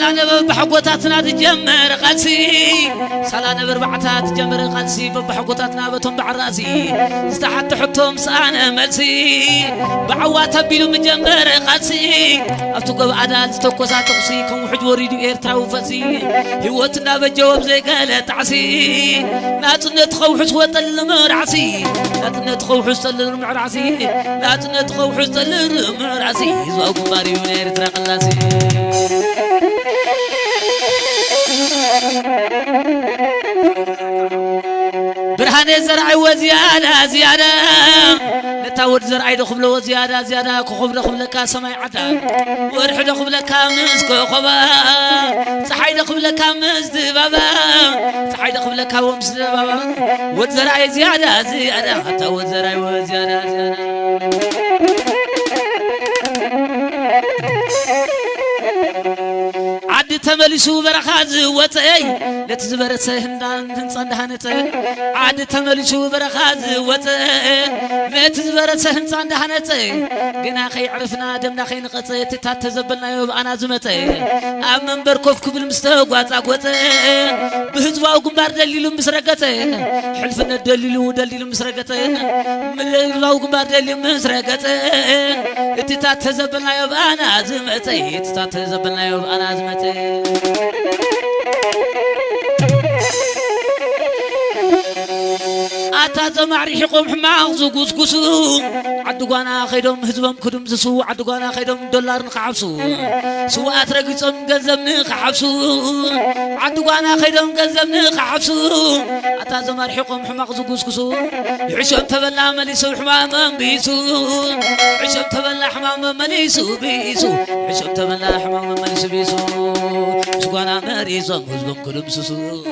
سلانة بحقوتاتنا تجمر قلسي سلانة بربعتات تجمر قلسي بحقوتاتنا بتم بعراسي استحت حطهم سانا ملسي بعوات بيلو مجمر قلسي افتقوا بعدال تكوسات تقصي كم حج وريدو ايرتراو فسي هيوتنا بجواب زي قالت عسي ناتنا تخوحس وطلمرعسي ناتنا تخوحس المعرعسي ناتنا تخوحس المعرعسي زواكم باريون ايرترا قلاسي برهان زرعي وزيادة زيادة نتاود زرعي دخل له زيادة زيادة كخب دخل لك سماي عدا ورح دخل لك مسك خبا صحي دخل لك مسد بابا صحي دخل لك ومسد بابا وزرعي زيادة زيادة حتى وزرعي وزيادة زيادة عد تملسو برخاز وتاي لتزبرت هندان صندهانت عد تملسو برخاز وتاي لتزبرت هندان صندهانت قنا خي عرفنا دمنا خي نقص تتزبلنا يوب انا زمتي ام منبر كوف كبل مستوقات اقوت بهزواو غمبار دليلو مسرقته حلفنا دليلو مسرقته ملواو غمبار دليلو مسرقته تتزبلنا يوب انا زمتي تتزبلنا يوب انا زمتي أتا معريحكم حماق زقوس قسو عدقانا خيدهم هزبهم كدم زسو عدقانا خيدهم دولار نخعبسو سوات رقصهم قزم نخعبسو عدقانا خيدهم قزم نخعبسو أتا معريحكم حماق زقوس قسو عشم تبلا مليسو حماما بيسو عشم تبلا حماما مليسو بيسو عشم تبلا حماما مليسو بيسو سوقانا مريزهم هزبهم كدم زسو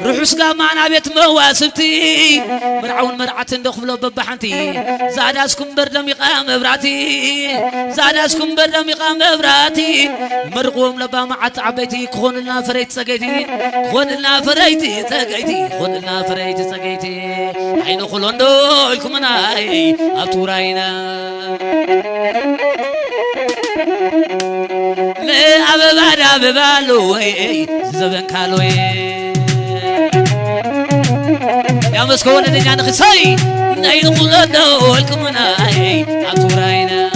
روحس قامانا بيت مواسبتي مرعون مرعت ندخلوا ببحنتي زاداسكم بردم يقام براتي زاداسكم بردم يقام براتي مرقوم لبا معت عبيتي كون لنا فريت سقيتي كون لنا فريتي سقيتي كون لنا فريتي سقيتي عين خلون دولكم ناي ابتوراينا لا أبدا ببالو زبن كالوي يا مسكون اللي جانا خساي نايل خلنا ولكم ناي عطوراينا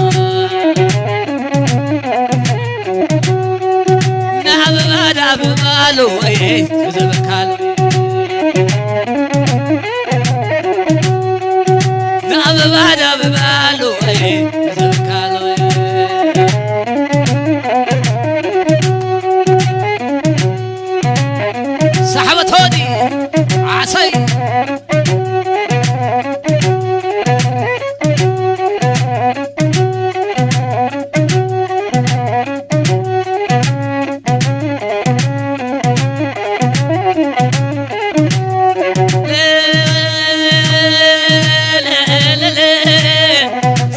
لا أبدا ببالو زبن كالوي لا أبدا ببالو زبن كالوي سحبتوني عصي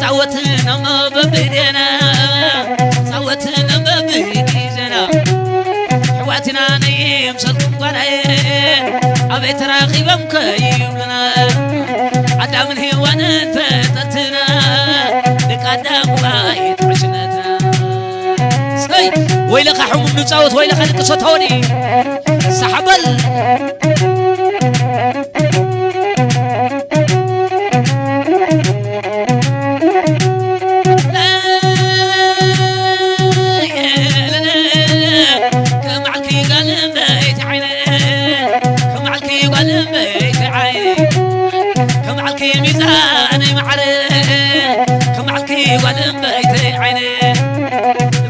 صوتنا ما ببدينا صوتنا ما بيجينا حواتنا نيم صدق أبيت راقبهم كيمنا عدم الهوان فتتنا لك عدم بايت عشنتنا سي ويلك حمم نصوت ويلك لك صوتوني سحبل ميزاني معري كم عالكي ولم بيتي عيني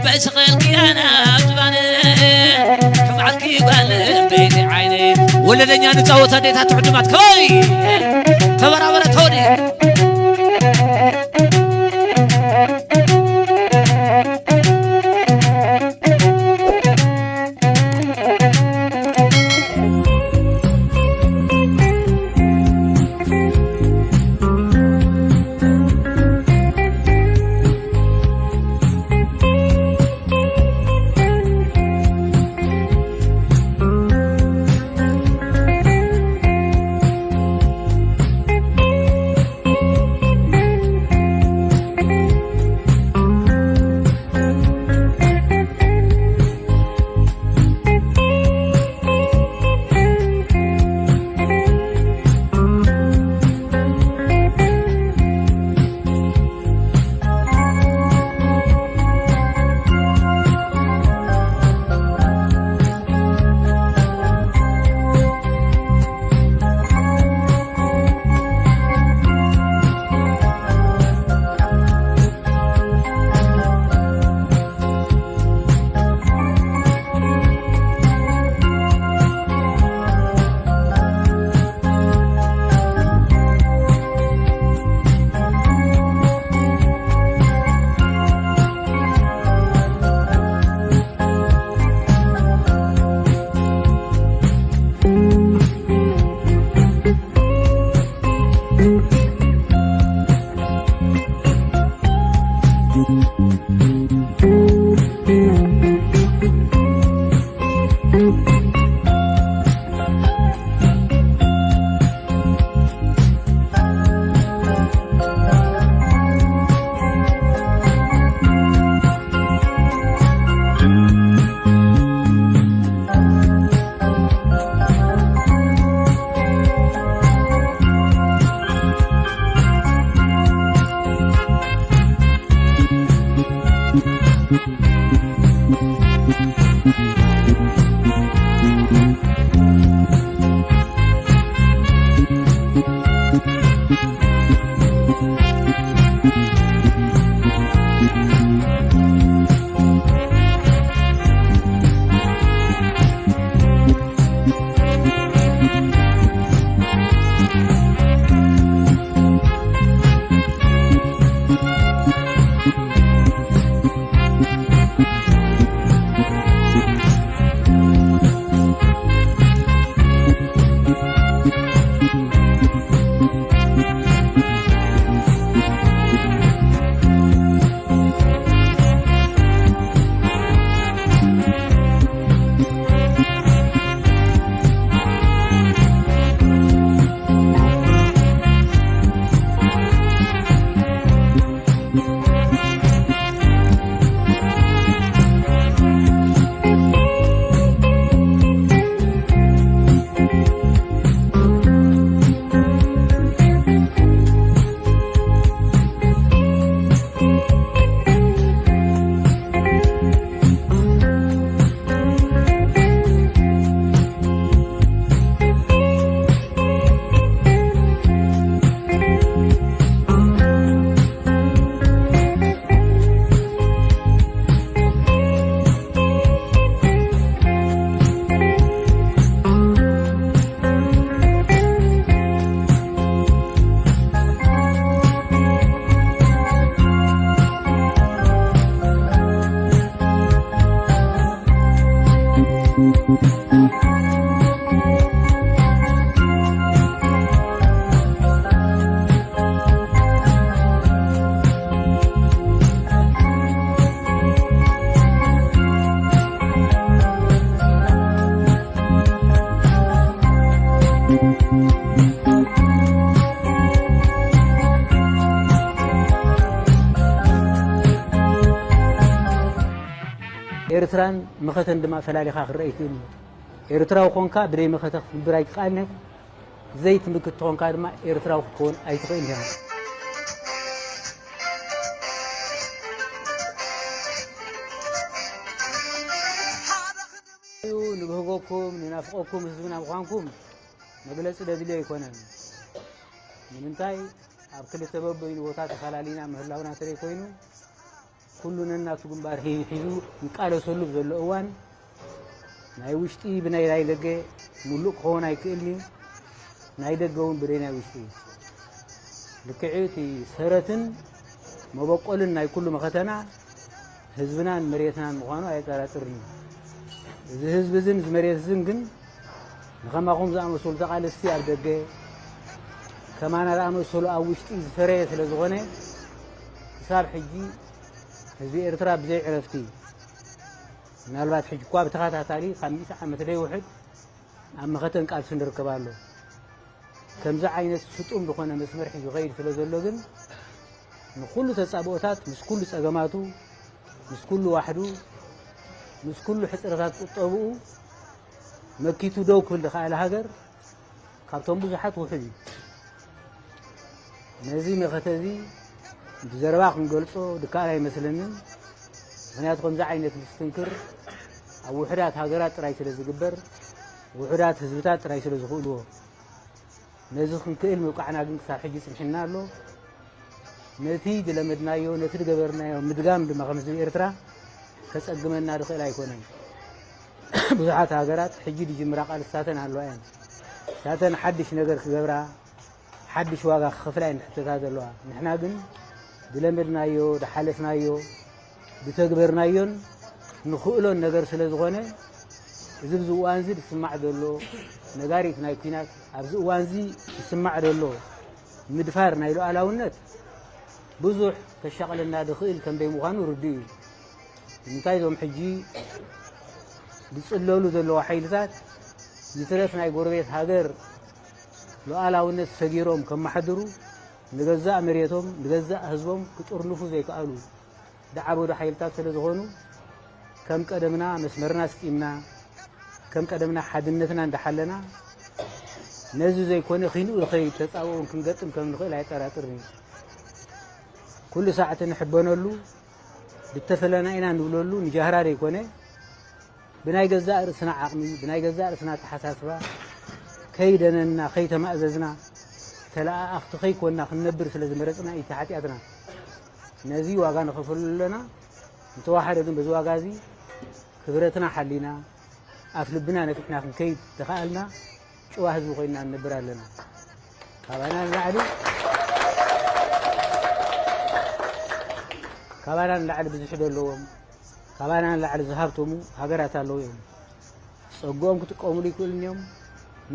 بشغل كيانا بتباني كم عالكي ولم بيتي عيني ولا دنيا نتعوت هديتها تعدمات كوي تبرابرة توني ኤርትራን መኸተን ድማ ፈላሊኻ ክረአይ ትእል ኤርትራዊ ኮንካ ብደይ መኸተ ክትብር ኣይትኽኣልነ ዘይትምክት ኮንካ ድማ ኤርትራዊ ክትከውን ኣይትኽእልን ኢኻ ንብህጎኩም ንናፍቆኩም ህዝብና ምዃንኩም መግለፂ ደድልዮ ኣይኮነን ንምንታይ ኣብ ክልተ በበይኑ ቦታ ተፈላለዩና ምህላውና ተለይ ኮይኑ ኩሉ ነናቱ ግንባር ሒዙ ይቃለሰሉ ዘሎ እዋን ናይ ውሽጢ ብናይ ላይ ደገ ሙሉእ ክኸውን ኣይክእልኒ ናይ ደገ እውን ብደይ ናይ ውሽጢ ልክዕቲ ሰረትን መበቆልን ናይ ኩሉ መኸተና ህዝብናን መሬትናን ምዃኑ ኣይጠራጥርኒ እዚ ህዝብ ዝን ዝመሬት ዝን ግን ንኸማኹም ዝኣመሰሉ ተቓለስቲ ኣብ ደገ ከማና ዝኣመሰሉ ኣብ ውሽጢ ዝፈረየ ስለ ዝኾነ ክሳብ ሕጂ ህዝቢ ኤርትራ ብዘይ ዕረፍቲ ምናልባት ሕጂ እኳ ብተኸታታሊ 50 ዓመት ደይውሕድ ኣብ መኸተን ቃልሲ ንርከብ ኣሎ ከምዚ ዓይነት ፍጡም ዝኾነ መስመር ሒዙ ኸይድ ስለ ዘሎ ግን ንኩሉ ተጻብኦታት ምስ ኩሉ ፀገማቱ ምስ ኩሉ ዋሕዱ ምስ ኩሉ ሕፅረታት ቁጠብኡ መኪቱ ደው ክብል ዝኸኣለ ሃገር ካብቶም ብዙሓት ውሕድ እዩ ነዚ መኸተ እዚ ብዘረባ ክንገልጾ ድካል ኣይመስለንን ምክንያቱ ከምዚ ዓይነት ምስትንክር ኣብ ውሕዳት ሃገራት ጥራይ ስለ ዝግበር ውሕዳት ህዝብታት ጥራይ ስለ ዝኽእልዎ ነዚ ክንክእል ምብቃዕና ግን ክሳብ ሕጂ ፅንሕና ኣሎ ነቲ ዝለመድናዮ ነቲ ዝገበርናዮ ምድጋም ድማ ከም ህዝቢ ኤርትራ ከፀግመና ድኽእል ኣይኮነን ብዙሓት ሃገራት ሕጂ ድጅምራ ቃልስታተን ኣለዋ እየን ሳተን ሓድሽ ነገር ክገብራ ሓድሽ ዋጋ ክኸፍላ እየን ሕተታ ዘለዋ ንሕና ግን ዝለመድናዮ ዝሓለፍናዮ ዝተግበርናዮን ንኽእሎን ነገር ስለ ዝኾነ እዚ ብዚ እዋን እዚ ዝስማዕ ዘሎ ነጋሪት ናይ ኩናት ኣብዚ እዋን እዚ ዝስማዕ ዘሎ ምድፋር ናይ ሉኣላውነት ብዙሕ ከሻቀለና ድኽእል ከም ዘይምዃኑ ርድኡ እዩ እንታይ ዞም ሕጂ ዝፅለሉ ዘለዎ ሓይልታት ይትረፍ ናይ ጎረቤት ሃገር ሉዓላውነት ሰጊሮም ከመሓድሩ ንገዛእ መሬቶም ንገዛእ ህዝቦም ክጥርንፉ ዘይከኣሉ ደዓበዱ ሓይልታት ስለ ዝኾኑ ከም ቀደምና መስመርና ስጢምና ከም ቀደምና ሓድነትና እንዳሓለና ነዚ ዘይኮነ ኺንኡ ይኸይድ ተፃብኦን ክንገጥም ከም ንኽእል ኣይጠራጥርን እዩ ኩሉ ሰዓት ንሕበነሉ ብተፈለና ኢና ንብለሉ ንጃህራር ኣይኮነ ብናይ ገዛእ ርእስና ዓቕሚ ብናይ ገዛእ ርእስና ተሓሳስባ ከይደነና ከይተማእዘዝና ተለኣኣኽቲ ከይኮንና ክንነብር ስለ ዝመረፅና እቲ ሓጢኣትና ነዚ ዋጋ ንኸፍሉ ኣለና እንተዋሓደ ግን በዚ ዋጋ እዚ ክብረትና ሓሊና ኣፍ ልብና ነፊሕና ክንከይድ ተኸኣልና ጭዋ ህዝቢ ኮይንና ንነብር ኣለና ካባና ንላዕሊ ብዙሕ ዘለዎም ካባና ንላዕሊ ዝሃብቶሙ ሃገራት ኣለዉ እዮም ፀጎኦም ክጥቀሙሉ ይክእሉ እዮም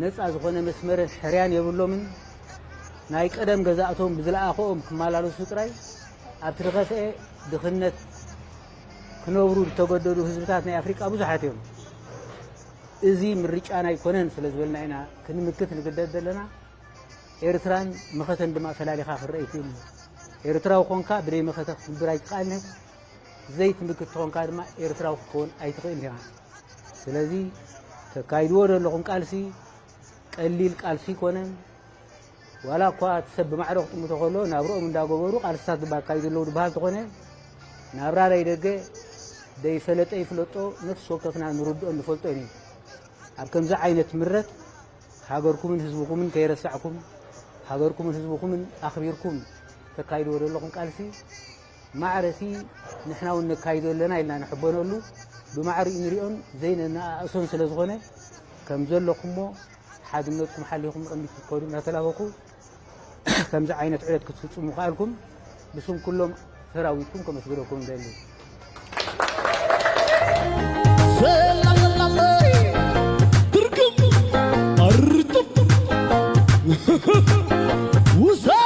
ነፃ ዝኾነ መስመርን ሕርያን የብሎምን ናይ ቀደም ገዛእቶም ብዝለኣኸኦም ክመላለሱ ጥራይ ኣብቲ ዝኸፍአ ድኽነት ክነብሩ ዝተገደዱ ህዝብታት ናይ ኣፍሪቃ ብዙሓት እዮም እዚ ምርጫና ኣይኮነን ስለ ዝበልና ኢና ክንምክት ንግደድ ዘለና ኤርትራን መኸተን ድማ ፈላሊኻ ክረአ ይክእል ኤርትራዊ ኮንካ ብደይ መኸተ ክትነብር ኣይትኽኣልኒ ዘይትምክት ኮንካ ድማ ኤርትራዊ ክትከውን ኣይትኽእል ኢኻ ስለዚ ተካይድዎ ዘለኹም ቃልሲ ቀሊል ቃልሲ ይኮነን ዋላ እኳ ሰብ ብማዕረ ክጥምቶ ከሎ ናብርኦም እንዳገበሩ ቃልስታት ባካይድለው ዝበሃል ተኾነ ናብራ ናይ ደገ ደይፈለጠ ይፍለጦ ነፍሲ ወከፍና ንርድኦ ንፈልጦ እዩ ኣብ ከምዚ ዓይነት ምረት ሃገርኩምን ህዝብኩምን ከይረሳዕኩም ሃገርኩምን ህዝብኩምን ኣኽቢርኩም ተካይድዎ ዘለኹም ቃልሲ ማዕረሲ ንሕና እውን ነካይዶ ኣለና ኢልና ንሕበነሉ ብማዕሪ እንሪኦን ዘይነኣእሶን ስለ ዝኾነ ከም ዘለኹምሞ ሓድነትኩም ሓሊኹም ቅድሚት ክትከዱ እናተላበኹ ከምዚ ዓይነት ዕለት ክትፍፅሙ ከኣልኩም ብስም ኩሎም ሰራዊትኩም ከመስግነኩም ደሊ Usa